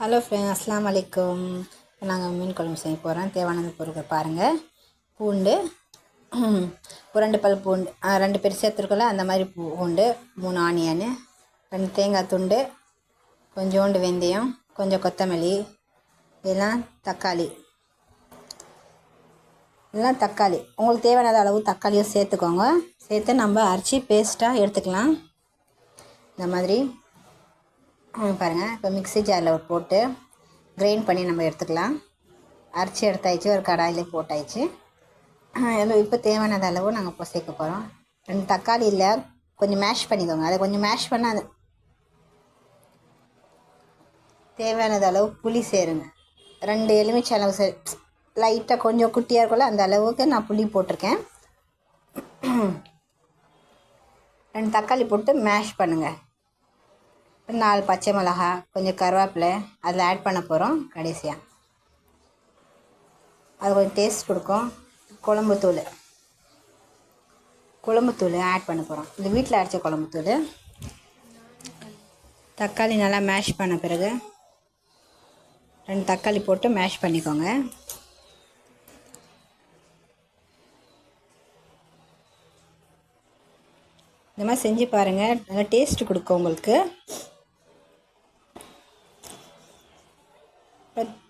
Hello friend, அஸ்ஸலாமு அலைக்கும். நாங்கள் மீன் குழம்பு செய்ய போகிறோம். தேவையான பொருட்கள் பாருங்கள். பூண்டு, ஒரு 2 பல் பூண்டு, 2 பேர் சேர்த்துருக்கல அந்த மாதிரி பூண்டு, 3 ஆனியனு, 2 தேங்காய் துண்டு, கொஞ்சோண்டு வெந்தயம், கொஞ்சம் கொத்தமல்லி, இதெல்லாம் தக்காளி. இதெல்லாம் தக்காளி உங்களுக்கு தேவையான அளவு தக்காளியும் சேர்த்துக்கோங்க. சேர்த்து நம்ம அரைச்சி பேஸ்ட்டாக எடுத்துக்கலாம். இந்த மாதிரி பாருங்கள். இப்போ மிக்ஸி ஜாரில் போட்டு கிரைண்ட் பண்ணி நம்ம எடுத்துக்கலாம். அரைச்சி எடுத்தாயிடுச்சு, ஒரு கடாயில் போட்டாயிடுச்சு. இப்போ தேவையான அளவு நாங்கள் இப்போ சேர்க்க போகிறோம். 2 தக்காளி இல்லை, கொஞ்சம் மேஷ் பண்ணிக்கோங்க. அதை கொஞ்சம் மேஷ் பண்ணால் அது தேவையானது அளவு புளி சேருங்க. 2 எலுமிச்சை அளவு லைட்டாக கொஞ்சம் குட்டியாக இருக்கும்ல அந்த அளவுக்கு நான் புளி போட்டிருக்கேன். 2 தக்காளி போட்டு மேஷ் பண்ணுங்கள். 4 பச்சை மிளகா, கொஞ்சம் கருவேப்பிலை அதில் ஆட் பண்ண போகிறோம். கடைசியாக அது கொஞ்சம் டேஸ்ட் கொடுக்கும். குழம்புத்தூள் ஆட் பண்ண போகிறோம். இந்த வீட்டில் அரைச்ச குழம்புத்தூள். தக்காளி நல்லா மேஷ் பண்ண பிறகு 2 தக்காளி போட்டு மேஷ் பண்ணிக்கோங்க. இந்த மாதிரி செஞ்சு பாருங்கள், நல்லா டேஸ்ட் கொடுக்கும் உங்களுக்கு.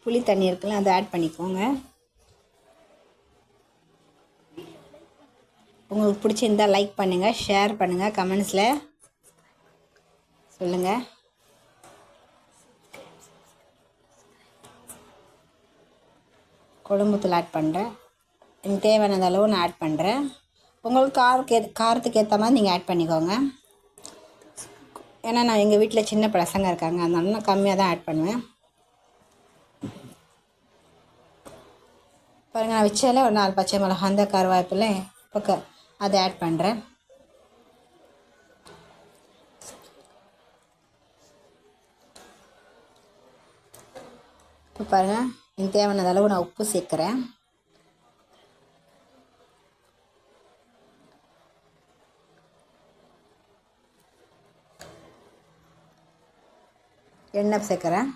புளி தண்ணி இருக்குல்ல, அதை ஆட் பண்ணிக்கோங்க. உங்களுக்கு பிடிச்சிருந்தால் லைக் பண்ணுங்கள், ஷேர் பண்ணுங்கள், கமெண்ட்ஸில் சொல்லுங்கள். குழம்புத்தூள் ஆட் பண்ணுறேன். எனக்கு தேவையான அளவு நான் ஆட் பண்ணுறேன். உங்களுக்கு காரத்துக்கு ஏற்ற மாதிரி நீங்கள் ஆட் பண்ணிக்கோங்க. ஏன்னா நான் எங்கள் வீட்டில் சின்ன பசங்க இருக்காங்க, அதனால நான் கம்மியாக தான் ஆட் பண்ணுவேன். பாருங்கள், நான் வச்சாலே ஒரு 4 பச்சை மிளகா, அந்த கருவேப்பிலை பக்கம் அதை ஆட் பண்ணுறேன். இப்போ பாருங்கள், எனக்கு தேவையான அளவு நான் உப்பு சேர்க்குறேன். எண்ணெய் சேர்க்குறேன்.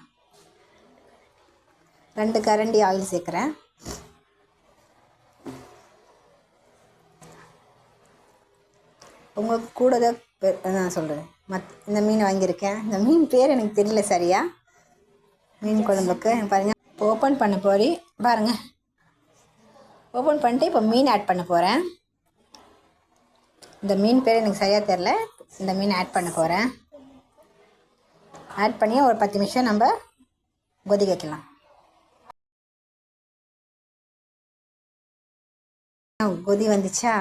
2 கரண்டி ஆயில் சேர்க்குறேன். உங்களுக்கு கூட தான் நான் சொல்கிறேன். இந்த மீன் வாங்கியிருக்கேன். இந்த மீன் பேர் எனக்கு தெரியல சரியா. மீன் குழம்புக்கு பாருங்கள். இப்போ ஓப்பன் பண்ண பாருங்கள். ஓப்பன் பண்ணிட்டு இப்போ மீன் ஆட் பண்ண போகிறேன். இந்த மீன் பேர் எனக்கு சரியாக தெரில. இந்த மீன் ஆட் பண்ண போகிறேன். ஆட் பண்ணி ஒரு 10 நிமிஷம் நம்ம கொதிக்க வைக்கலாம். கொதி வந்துச்சா,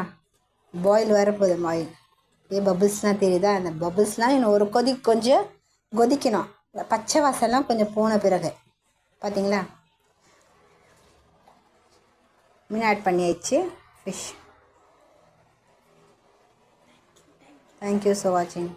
பாயில் வரப்போகுது. பாயில் பபுள்ஸ்லாம் தெரியுதா? அந்த பபுள்ஸ்லாம் இன்னும் ஒரு கொஞ்சம் கொதிக்கணும். பச்சை வாசம்லாம் கொஞ்சம் போன பிறகு பார்த்தீங்களா, மீன் ஆட் பண்ணியாச்சு. ஃபிஷ். தேங்க்யூ ஃபார் வாட்சிங்.